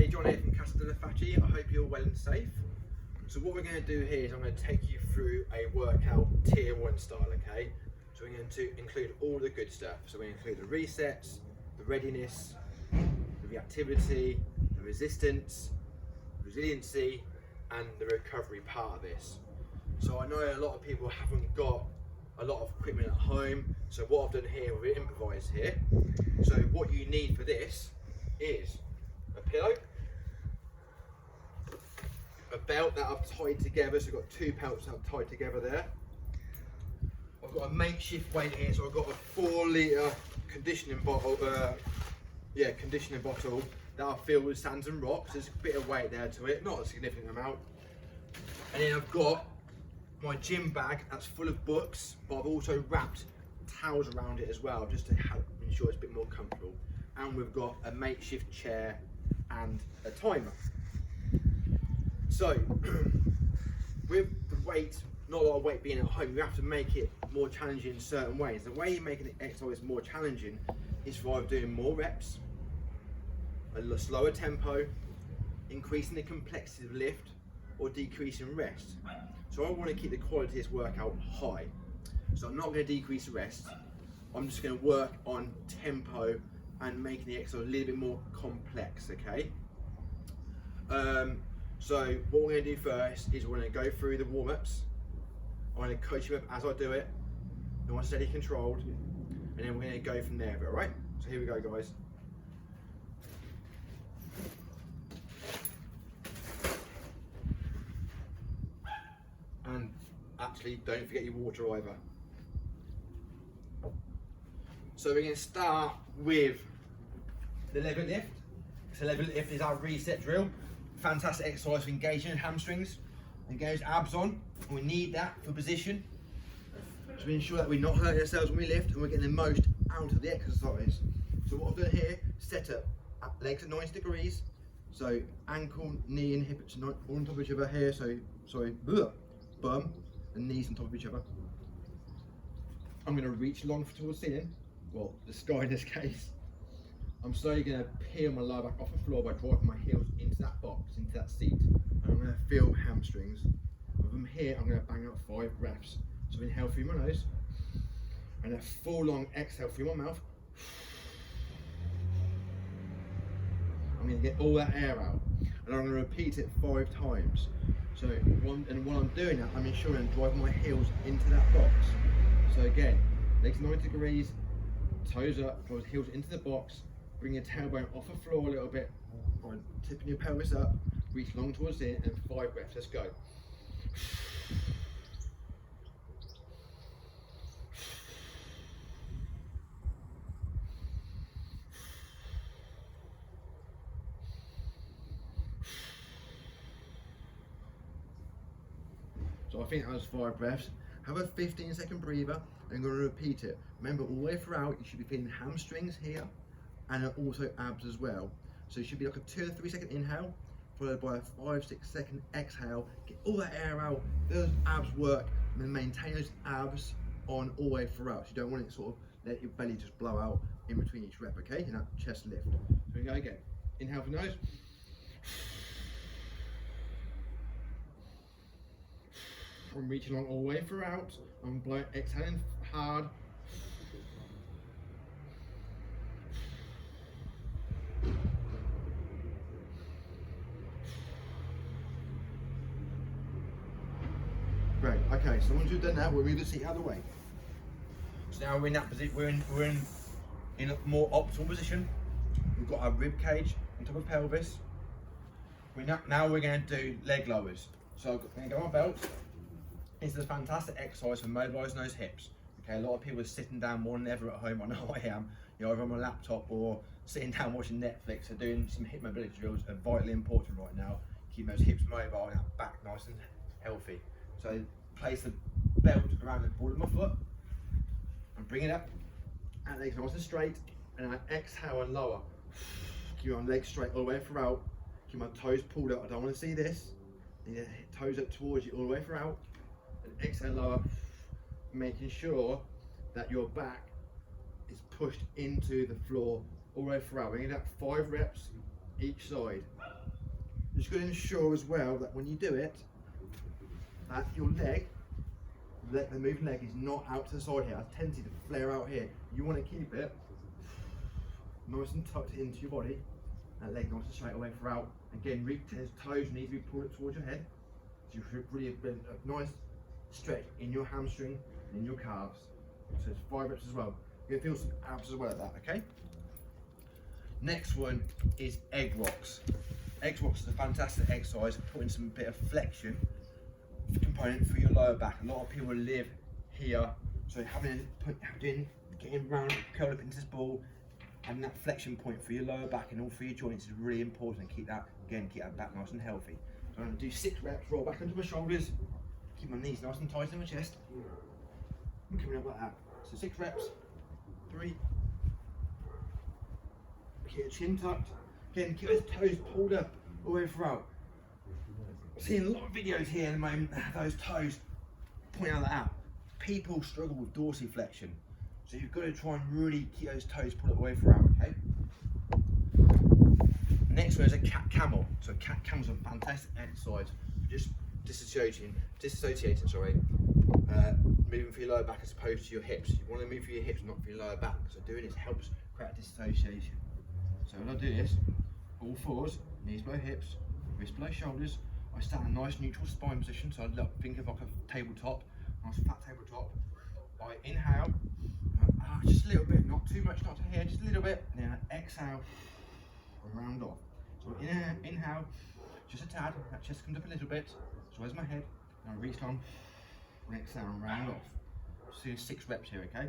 Hey, John here from Casa della Facci. I hope you're well and safe. So what we're going to do here is I'm going to take you through a workout tier 1 style, okay? So we're going to include all the good stuff. So we include the resets, the readiness, the reactivity, the resistance, resiliency, and the recovery part of this. So I know a lot of people haven't got a lot of equipment at home. So what I've done here, we've improvised here. So what you need for this is a pillow, a belt that I've tied together, so I've got 2 belts that I've tied together there. I've got a makeshift weight here, so I've got a 4 litre conditioning bottle, conditioning bottle that I fill with sands and rocks. There's a bit of weight there to it, not a significant amount. And then I've got my gym bag that's full of books, but I've also wrapped towels around it as well, just to help ensure it's a bit more comfortable. And we've got a makeshift chair and a timer. So with the weight, not a lot of weight being at home, you have to make it more challenging in certain ways. The way you're making the exercise more challenging is for either doing more reps, a slower tempo, increasing the complexity of lift, or decreasing rest. So I want to keep the quality of this workout high. So I'm not going to decrease the rest. I'm just going to work on tempo and making the exercise a little bit more complex, okay? So what we're going to do first is we're going to go through the warm-ups. I'm going to coach you up as I do it. I want steady controlled, and then we're going to go from there, all right? So here we go, guys. And actually, don't forget your water either. So we're going to start with the lever lift. So lever lift is our reset drill. Fantastic exercise for engaging hamstrings, engage abs on. We need that for position. So we ensure that we're not hurting ourselves when we lift and we're getting the most out of the exercise. So what I've done here, set up legs at 90 degrees. So ankle, knee and hip on top of each other here. So, bum and knees on top of each other. I'm going to reach long towards the ceiling, well, the sky in this case. I'm slowly going to peel my lower back off the floor by driving my heels into that box, into that seat. And I'm going to feel hamstrings. And from here, I'm going to bang out 5 breaths. So inhale through my nose, and a full long exhale through my mouth. I'm going to get all that air out, and I'm going to repeat it 5 times. So while I'm doing that, I'm ensuring I'm driving my heels into that box. So again, legs 90 degrees, toes up, drive heels into the box. Bring your tailbone off the floor a little bit, by tipping your pelvis up, reach long towards the end, and 5 breaths, let's go. So I think that was 5 breaths. Have a 15-second breather, and I'm going to repeat it. Remember, all the way throughout, you should be feeling hamstrings here, and also abs as well. So it should be like a 2 or 3 second inhale, followed by a 5-6 second exhale. Get all that air out, those abs work, and then maintain those abs on all the way throughout. So you don't want it to sort of let your belly just blow out in between each rep, okay? In that chest lift. So we go again. Inhale for nose. I'm reaching along all the way throughout. I'm exhaling hard. Great. Okay, so once you've done that, we'll move the seat out of the way. So now we're in that position. We're in a more optimal position. We've got our rib cage on top of pelvis. Now we're going to do leg lowers. So I'm going to go on my belt. This is a fantastic exercise for mobilising those hips. Okay, a lot of people are sitting down more than ever at home. I know I am. You know, either on my laptop or sitting down watching Netflix. So doing some hip mobility drills are vitally important right now. Keep those hips mobile and that back nice and healthy. So place the belt around the ball of my foot and bring it up, and legs nice and straight, and I exhale and lower. Keep my legs straight all the way throughout. Keep my toes pulled up. I don't want to see this. And your toes up towards you all the way throughout. And exhale lower, making sure that your back is pushed into the floor all the way throughout. We're going to do that 5 reps each side. Just going to ensure as well that when you do it, that your leg, the moving leg, is not out to the side here. It's tendency to flare out here. You want to keep it nice and tucked into your body. That leg nice and straight away throughout. Again, those toes need to be pulled towards your head. So you should really have a nice stretch in your hamstring and in your calves. So it's 5 reps as well. You're going to feel some abs as well at that, okay? Next one is egg rocks. Egg rocks is a fantastic exercise, putting some bit of flexion component for your lower back. A lot of people live here, so getting round, curl up into this ball, and that flexion point for your lower back and all 3 joints is really important. Keep that back nice and healthy. So I'm going to do 6 reps, roll back onto my shoulders, keep my knees nice and tight in my chest. I'm coming up like that. So 6 reps, 3. Keep your chin tucked. Again, keep those toes pulled up all the way throughout. I'm seeing a lot of videos here at the moment, those toes pointing out. People struggle with dorsiflexion, so you've got to try and really keep those toes pulled up all the way throughout, okay? The next one is a cat camel. So cat camel's a fantastic exercise, just disassociating, moving for your lower back as opposed to your hips. You want to move for your hips, not for your lower back. So doing this helps create dissociation. So when I do this, all 4s, knees below hips, wrists below shoulders, I stand in a nice neutral spine position, so I think of like a tabletop, nice flat tabletop. I inhale, just a little bit, not too much, not to here, just a little bit, and then I exhale and round off. So inhale, just a tad, that chest comes up a little bit, so where's my head, and I reach long, and exhale and round off. So do 6 reps here, okay?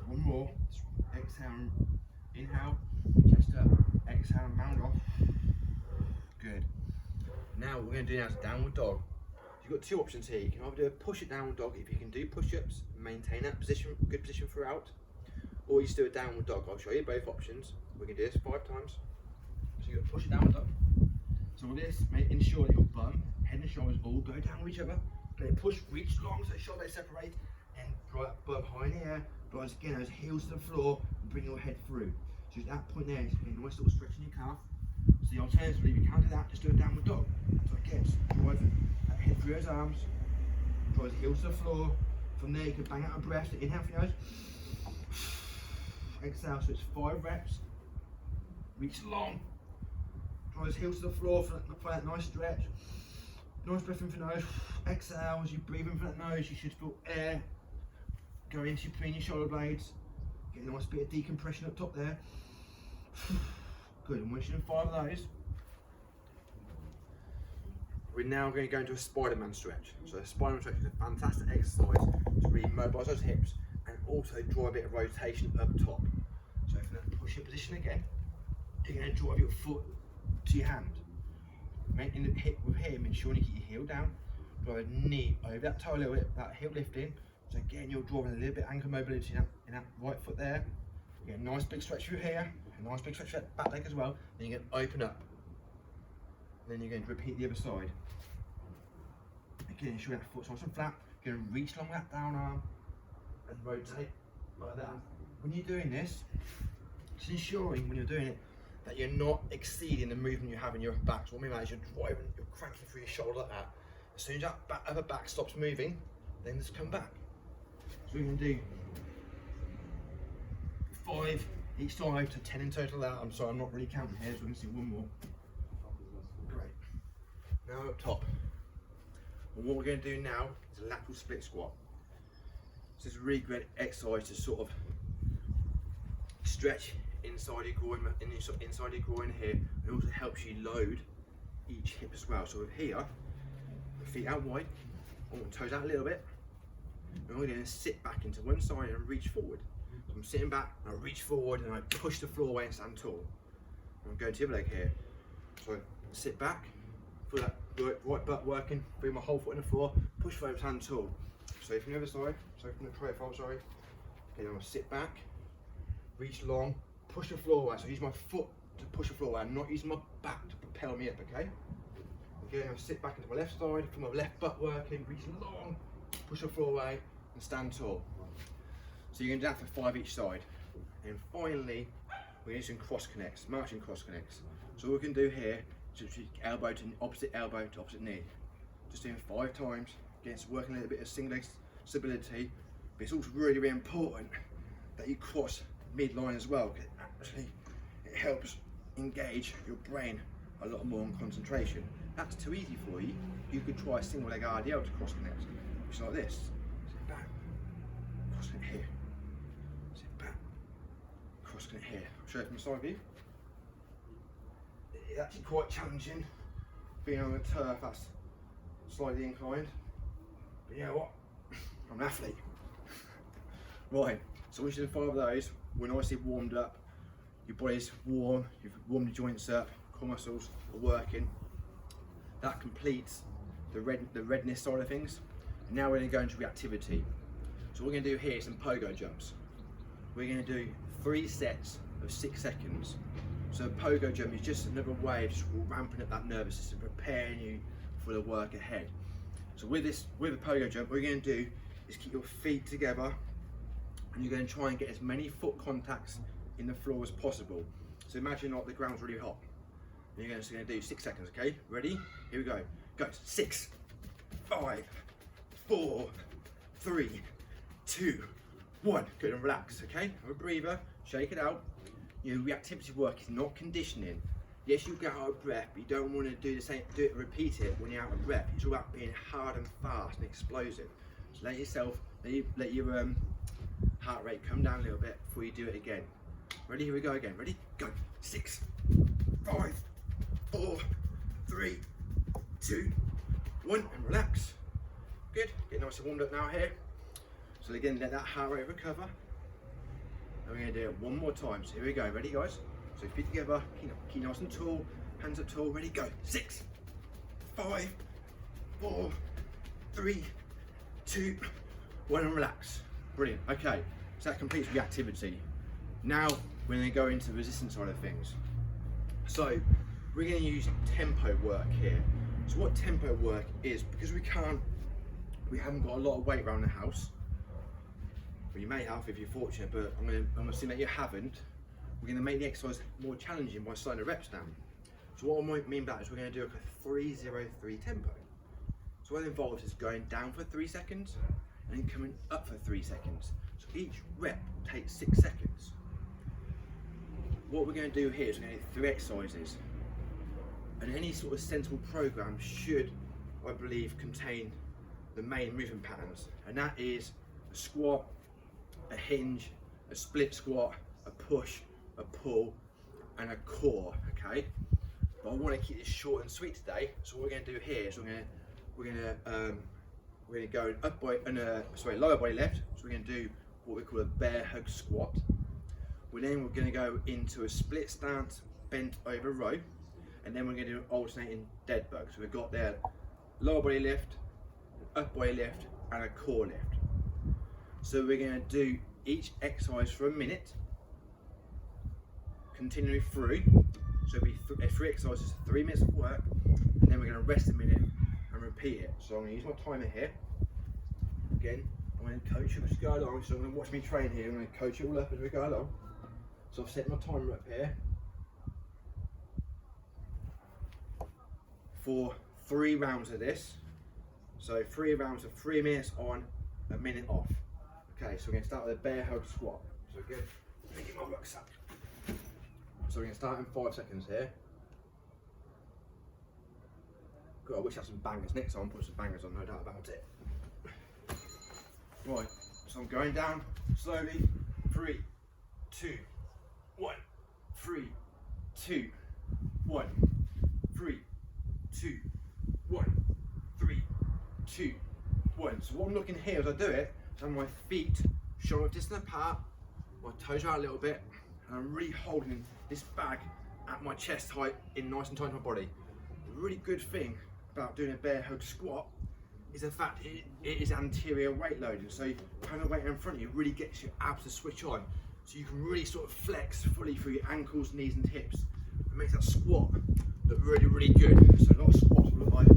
One more, exhale, inhale, chest up, exhale and round off. Good. Now what we're going to do now is a downward dog. You've got 2 options here. You can either do a push-it downward dog if you can do push-ups, maintain that position, good position throughout, or you just do a downward dog. I'll show you both options. We can do this 5 times. So you've got to push it downward dog. So with this, ensure that your bum, head and shoulders all go down with each other. Then push, reach long so shoulders separate, and draw that bum high in the air. Drive again those heels to the floor and bring your head through. So at that point there, it's a nice little stretch in your calf. So alternatively, if you can't do that, just do a downward dog. So again, drive that head through those arms, drive the heels to the floor. From there, you can bang out a breath. So inhale for your nose, exhale. So it's 5 reps. Reach long, drive those heels to the floor for that nice stretch. Nice breath in for nose. Exhale as you breathe in for that nose. You should feel air go into between your shoulder blades. Get a nice bit of decompression up top there. Good, and once you've done 5 of those, we're now going to go into a Spider-Man stretch. So a Spider-Man stretch is a fantastic exercise to really mobilise those hips and also draw a bit of rotation up top. So if you push your position again, you're going to drive your foot to your hand. In the hip with him, ensuring you keep your heel down, drive a knee over that toe a little bit, that heel lifting. So again, you're drawing a little bit ankle mobility in that right foot there. You get a nice big stretch through here, a nice big stretch through that back leg as well. Then you're going to open up. And then you're going to repeat the other side. Again, ensure that foot's nice and flat. You're going to reach along that down arm and rotate like that. When you're doing this, just ensuring when you're doing it that you're not exceeding the movement you have in your back. So what I mean by that is you're driving, you're cranking through your shoulder like that. As soon as that upper back stops moving, then just come back. So we're going to do 5 each time to 10 in total there. I'm sorry, I'm not really counting here, so we're going to see 1 more. Great. Now up top. And what we're going to do now is a lateral split squat. This is a really great exercise to sort of stretch inside your groin, inside your groin here. It also helps you load each hip as well. So here, feet out wide, toes out a little bit. And we're going to sit back into one side and reach forward. So I'm sitting back, and I reach forward and I push the floor away and stand tall. And I'm going to the other leg here. So sit back, feel that right butt working, bring my whole foot in the floor, push forward, stand tall. So from the other side, so from the profile, sorry. Okay, then I'll sit back, reach long, push the floor away. So I use my foot to push the floor away, I'm not using my back to propel me up, okay? Again, I'll sit back into my left side, from my left butt working, reach long, push the floor away and stand tall. So you're going to do that for 5 each side. And finally, we're going to do some cross connects, marching cross connects. So what we can do here is elbow to opposite knee. Just doing 5 times, working a little bit of single leg stability. But it's also really, really important that you cross midline as well, because actually it helps engage your brain a lot more on concentration. That's too easy for you. You could try a single leg RDL to cross connect, which is like this. Sit back, cross connect here. Sit back, cross connect here. I'll show you from the side view. It's actually quite challenging being on the turf that's slightly inclined. But you know what? I'm an athlete. Right, so once you've done 5 of those, we're nicely warmed up, your body's warm, you've warmed the joints up, core muscles are working. That completes the redness side of things. And now we're going to go into reactivity. So what we're going to do here is some pogo jumps. We're going to do 3 sets of 6 seconds. So a pogo jump is just another way of just ramping up that nervous system, preparing you for the work ahead. So with a pogo jump, what we're going to do is keep your feet together, and you're going to try and get as many foot contacts in the floor as possible. So imagine like the ground's really hot. And you're just going to do 6 seconds, okay? Ready? Here we go. Go. 6, 5, 4, 3, 2, 1. Good, and relax, okay? Have a breather, shake it out. Your reactivity work is not conditioning. Yes, you get out of breath, but you don't want to do the same, repeat it when you're out of breath. It's all about being hard and fast and explosive. So let your heart rate come down a little bit before you do it again. Ready? Here we go again. Ready? Go. 6, 5, 4, 3, 2, 1, and relax. Good. Get nice and warmed up now here. So again, let that heart rate recover. And we're going to do it one more time. So here we go. Ready, guys? So feet together, keep nice and tall, hands up tall. Ready? Go. 6, 5, 4, 3, 2, 1, and relax. Brilliant. Okay. So that completes reactivity. Now we're going to go into the resistance side of things. So we're going to use tempo work here. So what tempo work is, because we haven't got a lot of weight around the house. Well, you may have if you're fortunate, but I'm going to assume that you haven't. We're going to make the exercise more challenging by slowing the reps down. So what I might mean by that is we're going to do a 3-0-3 tempo. So what it involves is going down for 3 seconds and then coming up for 3 seconds. So each rep takes 6 seconds. What we're going to do here is we're going to do 3 exercises. And any sort of sensible program should, I believe, contain the main movement patterns. And that is a squat, a hinge, a split squat, a push, a pull, and a core, okay? But I want to keep this short and sweet today. So what we're going to do here is we're going to go lower body left. So we're going to do what we call a bear hug squat. We're going to go into a split stance, bent over row, and then we're going to do an alternating dead bug. So we've got there lower body lift, upper body lift, and a core lift. So we're going to do each exercise for a minute, continuing through. So it'll be 3 exercises, 3 minutes of work, and then we're going to rest a minute and repeat it. So I'm going to use my timer here. Again, I'm going to coach it as we go along. So I'm going to watch me train here. I'm going to coach it all up as we go along. So I've set my timer up here for 3 rounds of this. So 3 rounds of 3 minutes on, a minute off. Okay, so we're going to start with a bear hug squat. So good. Let me get my rucksack. So we're going to start in 5 seconds here. God, I wish I had some bangers. Next time I'll put some bangers on, no doubt about it. Right, so I'm going down slowly. 3, 2, 1. 3, 2, 1. 3, 2, 1. 3, 2, 1. So what I'm looking here as I do it, is my feet shoulder distance apart, my toes are out a little bit, and I'm really holding this bag at my chest height in nice and tight to my body. The really good thing about doing a bear hug squat is the fact it is anterior weight loading. So having a weight in front of you really gets your abs to switch on. So you can really sort of flex fully through your ankles, knees and hips. It makes that squat look really, really good. So a lot of squats will look like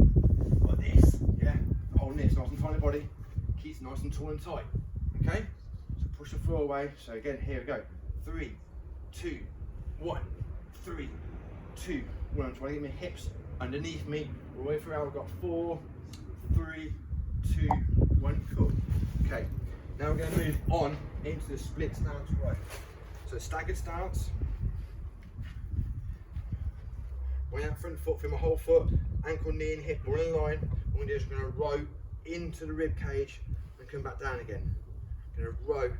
this, yeah? Holding this nice and tight in the body, keeps it nice and tall and tight, okay? So push the floor away. So again, here we go. 3, 2, 1, 3, 2, 1. I'm trying to get my hips underneath me all the way through. I've got 4, 3, 2, 1. Cool. Okay. Now we're going to move on into the split stance row. So staggered stance. Bring that front foot through my whole foot, ankle, knee and hip all in line. What I'm going to do is we're going to row into the rib cage and come back down again. Going to row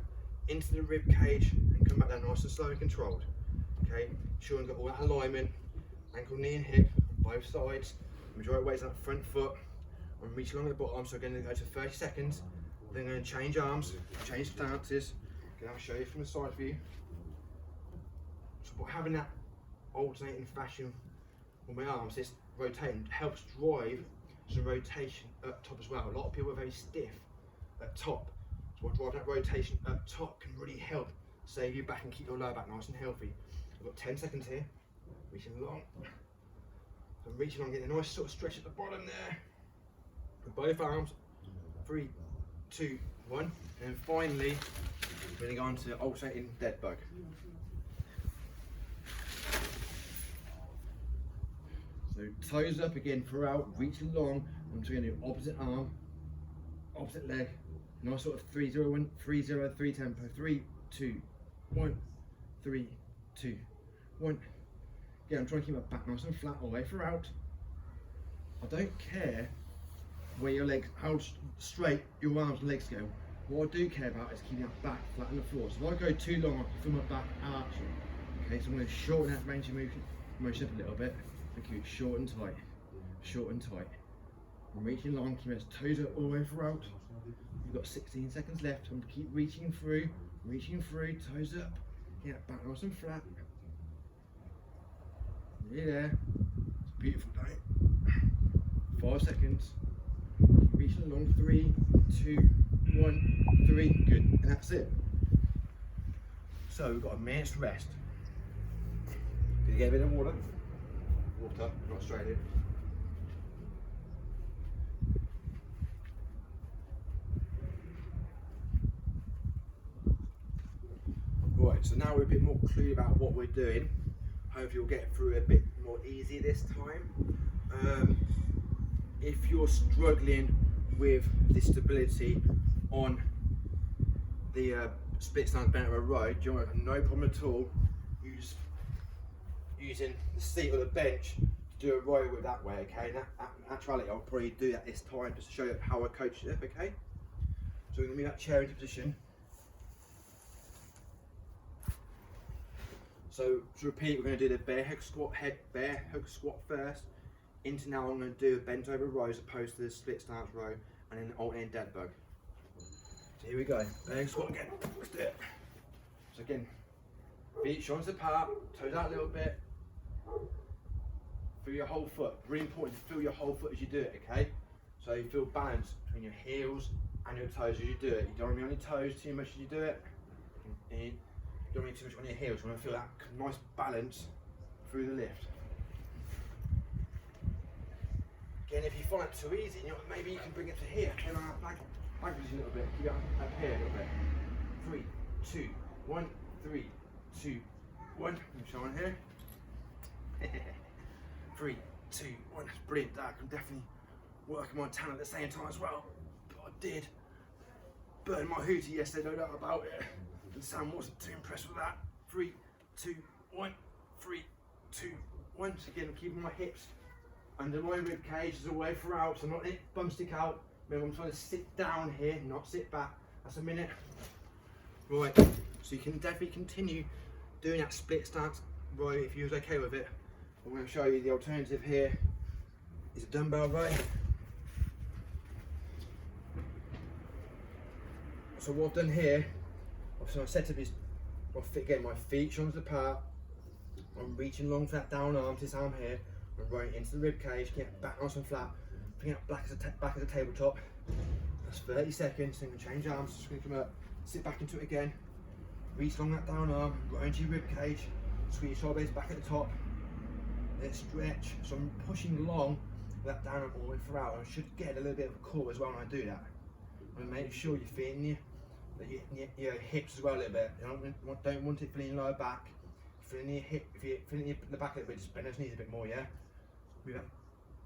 into the rib cage and come back down nice and slow and controlled. Okay, sure I've got all that alignment, ankle, knee and hip on both sides. The majority of weight is on that front foot. I'm reaching along the bottom, so I'm going to go to 30 seconds. Then I'm going to change arms, change stances. I'll show you from the side view. So by having that alternating fashion with my arms, this rotating helps drive some rotation up top as well. A lot of people are very stiff at top. So driving that rotation up top can really help save your back and keep your lower back nice and healthy. I've got 10 seconds here. Reaching along. So I'm reaching along, getting a nice sort of stretch at the bottom there. With both arms. 3, 2, 1. And then finally, we're going to go on to alternating dead bug. So toes up again throughout, reach along. I'm just going to do opposite arm, opposite leg. Nice sort of 3, 0, 1, 3, 0, 3 tempo. 3, 2, 1, 3, 2, 1. Again, I'm trying to keep my back nice and flat all the way throughout. I don't care where your legs, how straight your arms and legs go. What I do care about is keeping that back flat on the floor. So if I go too long, I can feel my back arching. Okay, so I'm going to shorten that range of motion up a little bit. Thank you. Short and tight. Short and tight. I'm reaching long, keep those toes up all the way throughout. You've got 16 seconds left. I'm going to keep reaching through, toes up. Get back nice and flat. Nearly there. It's a beautiful day. 5 seconds. Keep reaching along. 3, 2, 1, 3. Good. And that's it. So we've got a minute's rest. Did you get a bit of water? Water, not straight in. Right, so now we're a bit more clear about what we're doing. Hopefully you'll get through a bit more easy this time. If you're struggling with the stability on the split stance bent over row, no problem at all. You just using the seat or the bench to do a row with that way, okay? And actuality, I'll probably do that this time just to show you how I coach it, okay? So we're going to move that chair into position. So to repeat, we're going to do the bear hug squat first. Into now I'm going to do a bent over row as opposed to the split stance row, and then alternating dead bug. So here we go, bear hug squat again. Let's do it. So again, feet shoulders apart, toes out a little bit. Feel your whole foot. Really important to feel your whole foot as you do it, okay? So you feel balance between your heels and your toes as you do it. You don't want to be on your toes too much as you do it. And you don't want to be too much on your heels. You want to feel that nice balance through the lift. Again, if you find it too easy, maybe you can bring it to here. Come on, back position a little bit. Keep it up here a little bit. 3, 2, 1, 3, 2, 1. I'm showing here. 3, 2, 1. That's brilliant. I can definitely work on my talent at the same time as well. But I did burn my hootie yesterday, no doubt about it. And Sam wasn't too impressed with that. 3, 2, 1. 3, 2, 1. So again, I'm keeping my hips under my rib cage as a way throughout, so I'm not letting it bum stick out. Remember, I'm trying to sit down here, not sit back. That's a minute. Right, so you can definitely continue doing that split stance row if you was okay with it. I'm going to show you the alternative here. Is a dumbbell row. So what I've done here, so I've set up is, again, my feet shoulders apart. I'm reaching along for that down arm to this arm here. I'm rowing into the rib cage, get back nice and flat, bring it back as a tabletop. That's 30 seconds, then we change arms, just going to come up, sit back into it again, reach along that down arm, row into your rib cage, squeeze your shoulder blades back at the top, then stretch. So I'm pushing along that down arm all the way throughout. I should get a little bit of a core as well when I do that. I'm going to make sure you're feeling your hips as well a little bit. You don't want it feeling lower back. Feeling your hip, if you're feeling the back a little bit, just bend those knees a bit more, yeah? Move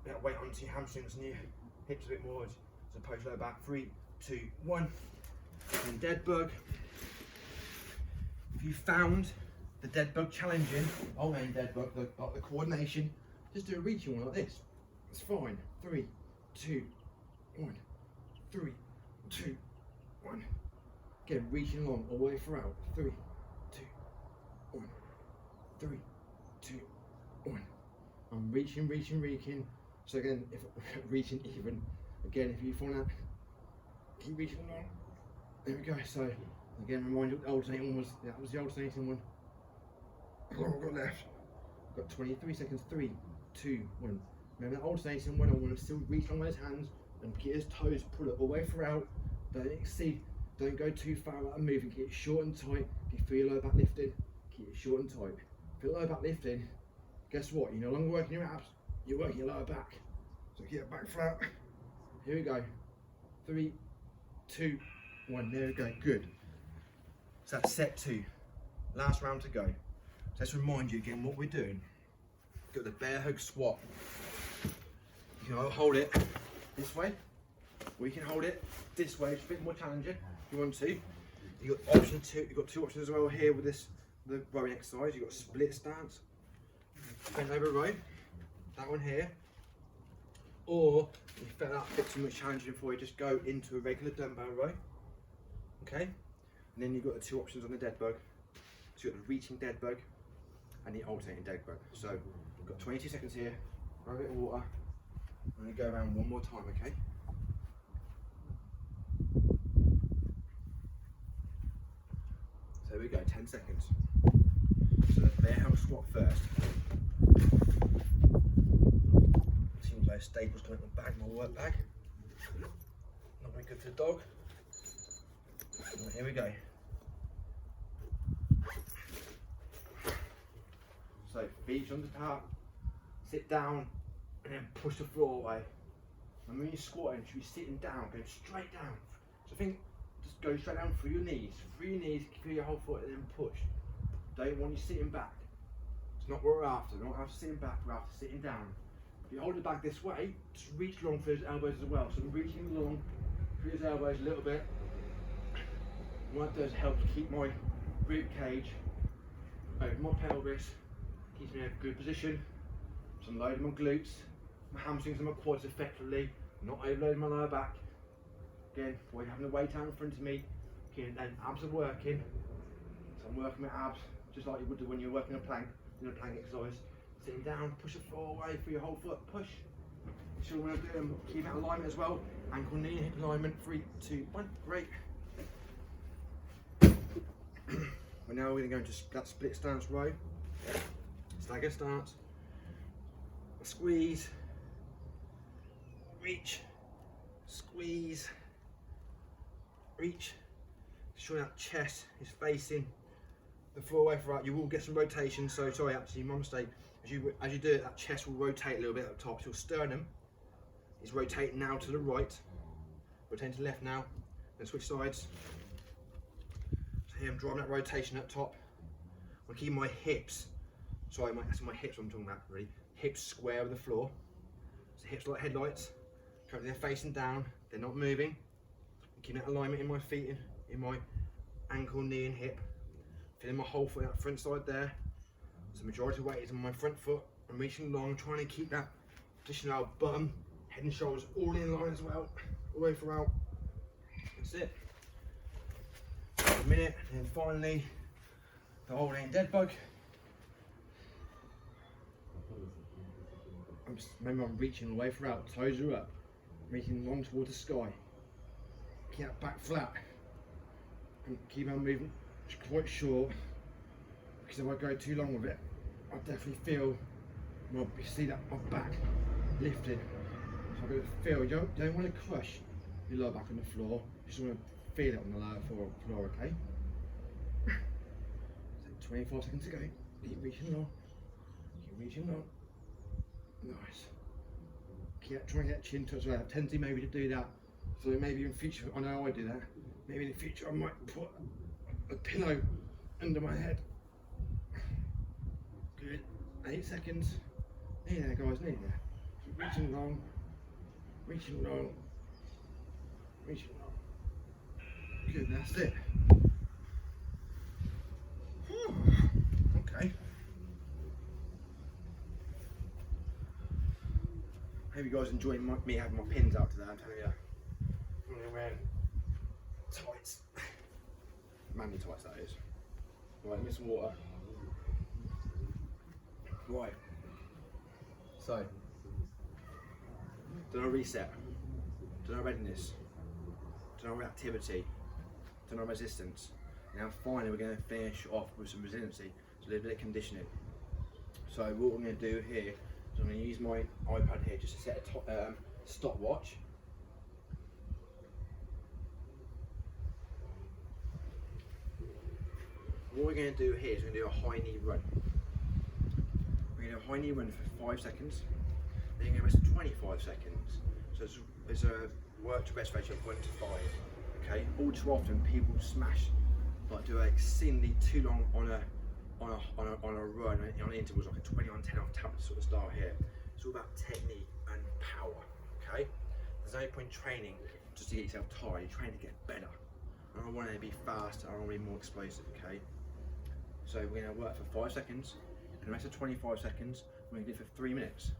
that weight onto your hamstrings and your hips a bit more as opposed to lower back. 3, 2, 1. And dead bug. If you found the dead bug challenging, dead bug, the coordination, just do a reaching one like this. It's fine. 3, 2, 1. 3, 2, 1. Again, reaching along all the way throughout. 3, 2, 1. 3, 2, 1. I'm reaching. So again, if reaching even, again, if you find that, keep reaching along. There we go. So again, remind you what the alternating one was. That was the alternating one. How long have I got left? I've got 23 seconds. 3, 2, 1. Remember that alternating one. I want to still reach along with his hands and get his toes, pull it all the way throughout. Don't exceed. Don't go too far out of moving. Keep it short and tight. If you feel low back lifting, keep it short and tight. Feel low back lifting, guess what? You're no longer working your abs, you're working your lower back. So keep it back flat. Here we go. 3, 2, 1. There we go. Good. So that's set 2. Last round to go. So let's remind you again what we're doing. Got the bear hug squat. You can hold it this way, or you can hold it this way. It's a bit more challenging if you want to. You got option 2. You've got 2 options as well here with this. The rowing exercise, you've got split stance, bend over row, that one here, or if you felt that a bit too much challenging for you, just go into a regular dumbbell row, okay? And then you've got the 2 options on the dead bug. So you've got the reaching dead bug and the alternating dead bug. So we've got 22 seconds here, grab a bit of water, I'm going to go around one more time, okay? So here we go, 10 seconds. So the bear hug squat first. Seems like staples coming in my bag, my work bag. Not very good for the dog. Right, here we go. So feet on the top, sit down, and then push the floor away. And when you're squatting, you should be sitting down, going straight down. So think, just go straight down through your knees, through your whole foot, and then push. Don't want you sitting back. It's not what we're after. We're not after sitting back, we're after sitting down. If you hold it back this way, just reach long for his elbows as well. So I'm reaching long for his elbows a little bit. What that does help to keep my rib cage over my pelvis, keeps me in a good position. So I'm loading my glutes, my hamstrings and my quads effectively, not overloading my lower back. Again, avoid having the weight out in front of me. Okay, then abs are working. So I'm working my abs just like you would do when you're working a plank, in a plank exercise. Sitting down, push the floor away for your whole foot, push. So when I do them, keep that alignment as well. Ankle, knee, hip alignment. 3, 2, 1, great. Well, now we're going to go into that split stance row, stagger stance, squeeze, reach, squeeze, reach. Sure that chest is facing the floor away from right. You will get some rotation. So sorry, actually, my mistake. As you do it, that chest will rotate a little bit up top. So your sternum is rotating now to the right, rotating to the left now. Then switch sides. So here I'm driving that rotation up top. I'm keeping my hips. Sorry, that's my hips I'm talking about. Really, hips square with the floor. So hips like headlights. Currently they're facing down. They're not moving. I'm keeping that alignment in my feet, in my ankle, knee, and hip. Feeling my whole foot, that front side there. So the majority of weight is on my front foot. I'm reaching long, trying to keep that position out, bum, head and shoulders all in line as well, all the way throughout. That's it. A minute, and then finally, the holding dead bug. Remember, I'm reaching all the way throughout, toes are up, reaching long towards the sky. Keep that back flat, and keep on moving. It's quite short, because if I go too long with it, I definitely feel, well, you see that my back lifted. So I'm going to feel, you don't want to crush your lower back on the floor, you just want to feel it on the lower floor, okay? So 24 seconds to go, keep reaching long, nice. Try and get chin touch. I have tendency maybe to do that, so maybe in future, I know I do that, Maybe in the future I might put a pillow under my head. Good. 8 seconds. Nearly there, guys, nearly there. Keep reaching long, reaching long, reaching long. Good, that's it. Okay. Hope you guys enjoying me having my pins out today. I'm telling you, I'm running around tights, manly tights that is. Right, get some water. Right. So, done our reset, done our readiness, done our reactivity, done our resistance. Now finally we're going to finish off with some resiliency, so a little bit of conditioning. So what we're going to do here is I'm going to use my iPad here just to set a stopwatch. What we're going to do here is we're going to do a high knee run. We're going to do a high knee run for 5 seconds, then you're going to rest for 25 seconds. So it's a work to rest ratio of 1 to 5. Okay, all too often people smash, like do exceedingly too long on a run on intervals, like a 20 on 10 off tap sort of style here. It's all about technique and power. Okay, there's no point training just to get yourself tired. You train to get better. I don't want it to be faster. I want to be more explosive. Okay, so we're going to work for 5 seconds, and the rest of 25 seconds we're going to do it for 3 minutes.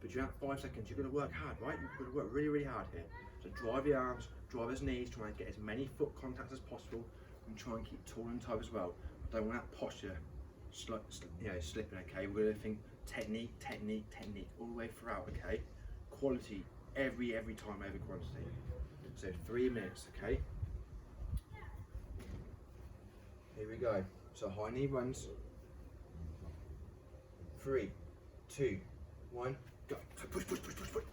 But during that 5 seconds, you've got to work hard, right? You've got to work really, really hard here. So drive your arms, drive his knees, try and get as many foot contacts as possible, and try and keep tall and tight as well. I don't want that posture slipping, okay? We're going to think technique, technique, technique all the way throughout, okay? Quality every time over quantity. So 3 minutes, okay? Here we go. So high knee runs. 3, 2, 1, go. So push, push, push, push, push.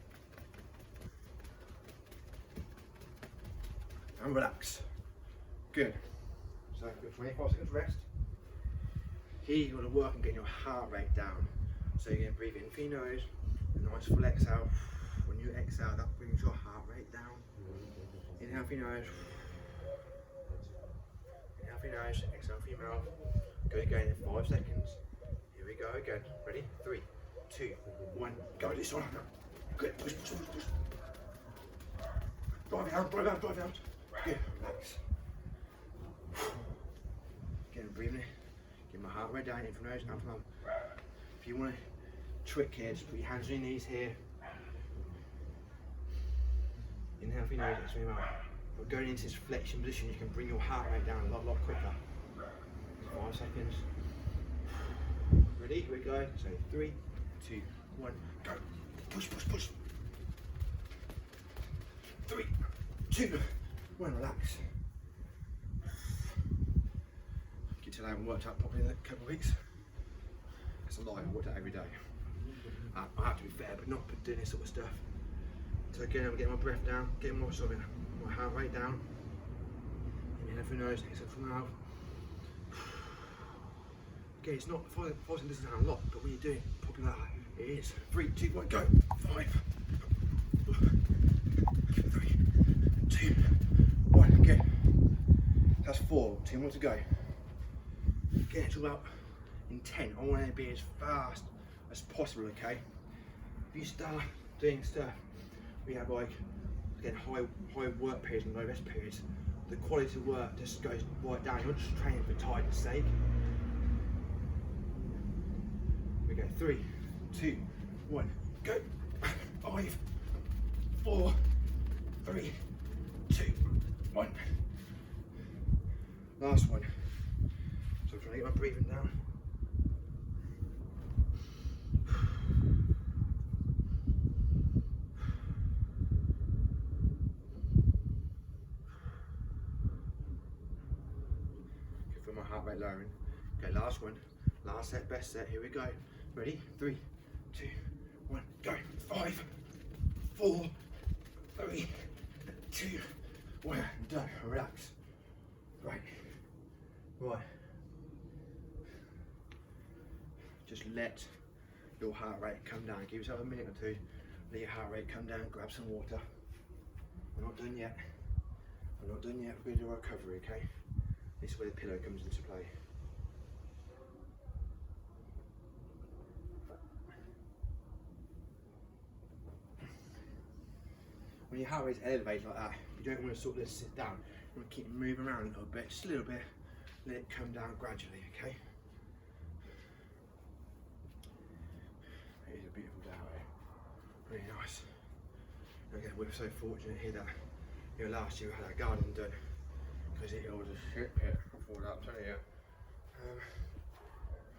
And relax. Good. So 25 seconds rest. Here you're going to work on getting your heart rate down. So you're going to breathe in through your nose, a nice full exhale. When you exhale, that brings your heart rate down. Inhale through your nose. Inhale through your nose, exhale through your mouth. Go again in 5 seconds. Here we go again. Ready? 3, 2, 1, go. This one. Good. Push, push, push, push. Drive it out, drive it out, drive it out. Good. Relax. Again, breathing. Get my heart rate down in from nose, out from mouth. If you want to trick here, just put your hands on your knees here. Inhale through your nose, exhale through your mouth. But going into this flexion position, you can bring your heart rate down a lot quicker. 5 seconds. Ready? Here we go. So 3, 2, 1, go. Push, push, push. 3, 2, 1, relax. Get till I haven't worked out properly in a couple of weeks. It's a lie, I worked out every day. I have to be fair, but not doing this sort of stuff. So again, I'm getting my breath down, getting my heart rate down. Inhale through the nose, exhale from the mouth. Again, it's not, 5 seconds doesn't sound a lot, but when you're doing it properly like that, it is. 3, 2, 1, go. 5, 3, 2, 1, again. That's 4, 2 more to go. Again, it's all about intent. I want to be as fast as possible, okay? If you start doing stuff, we have like, again, high work periods and low rest periods, the quality of work just goes right down. You're just training for tiredness sake. We go 3, 2, 1, go. 5, 4, 3, 2, 1. Last one. So I'm trying to get my breathing down. Good for my heart rate lowering. Okay, last one. Last set, best set. Here we go. Ready? 3, 2, 1, go. 5, 4, 3, 2, 1. Done. Relax. Right. Right. Just let your heart rate come down. Give yourself a minute or two. Let your heart rate come down. Grab some water. We're not done yet. We're not done yet, we're going to do our recovery, okay? This is where the pillow comes into play. When your heart rate's elevated like that, you don't want to sort of sit down. You want to keep moving around a little bit, just a little bit, let it come down gradually, okay? It is a beautiful day out here, really nice. Again, we're so fortunate here that last year we had our garden done, because it was a shit pit before that, I'm telling you.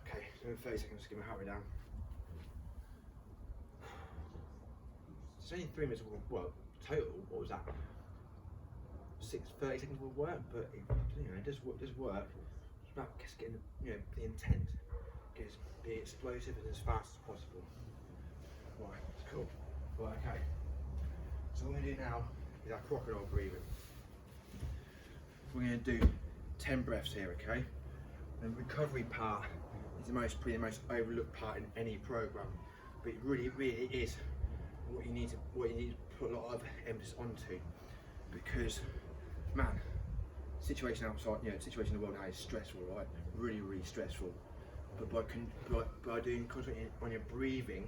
Okay, so in 30 seconds, just get my heart rate down. It's only 3 minutes, well, total, what was that? 30 seconds of work, but it does work. It's about just getting, the intent, be explosive and as fast as possible. Right, it's cool. Right, okay. So what we're going to do now is our crocodile breathing. We're going to do 10 breaths here, okay? The recovery part is probably the most overlooked part in any program, but it really is what you need to put a lot of emphasis onto, because man, situation outside, situation in the world now is stressful, right? Really stressful. But by concentrating on your breathing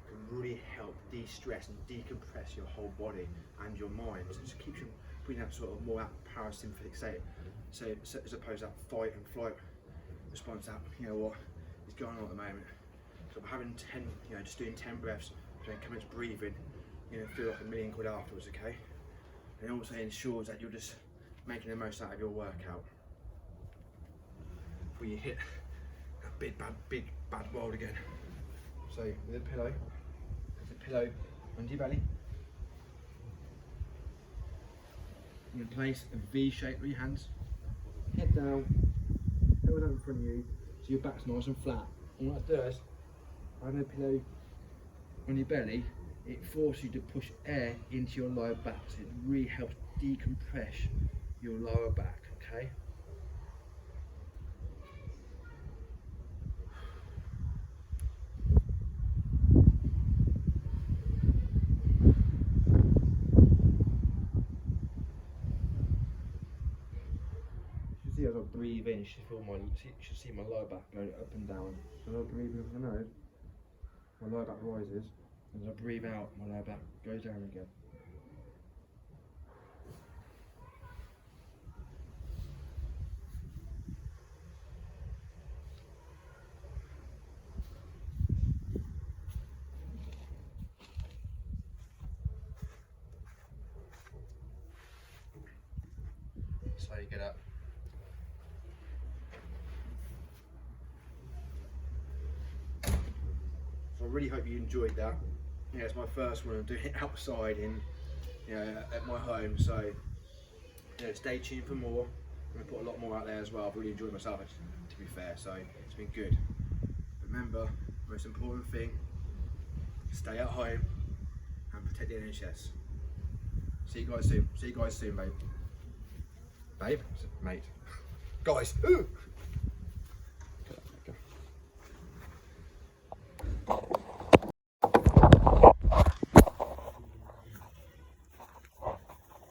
can really help de-stress and decompress your whole body and your mind. So it just keeps you putting that sort of more that parasympathetic state. So as opposed to that fight and flight response that what is going on at the moment. So having 10, just doing 10 breaths, then commence breathing, feel like £1,000,000 quid afterwards, okay? And it also ensures that you're just making the most out of your workout before you hit that big bad world again. So with a pillow, under your belly. You're going to place a V shape with your hands, head down, elbows out in front of you, so your back's nice and flat. And what it does, having a pillow on your belly, it forces you to push air into your lower back, so it really helps decompress your lower back, okay? You see as I breathe in, you should see my lower back going up and down. So as I breathe in with my nose, my lower back rises. As I breathe out, my lower back goes down again. So you get up. So I really hope you enjoyed that. It's my first one. I'm doing it outside at my home. So stay tuned for more. I'm gonna put a lot more out there as well. I've really enjoyed myself, to be fair. So it's been good. Remember, the most important thing: stay at home and protect the NHS. See you guys soon. See you guys soon, babe. Babe, mate, guys. Ooh.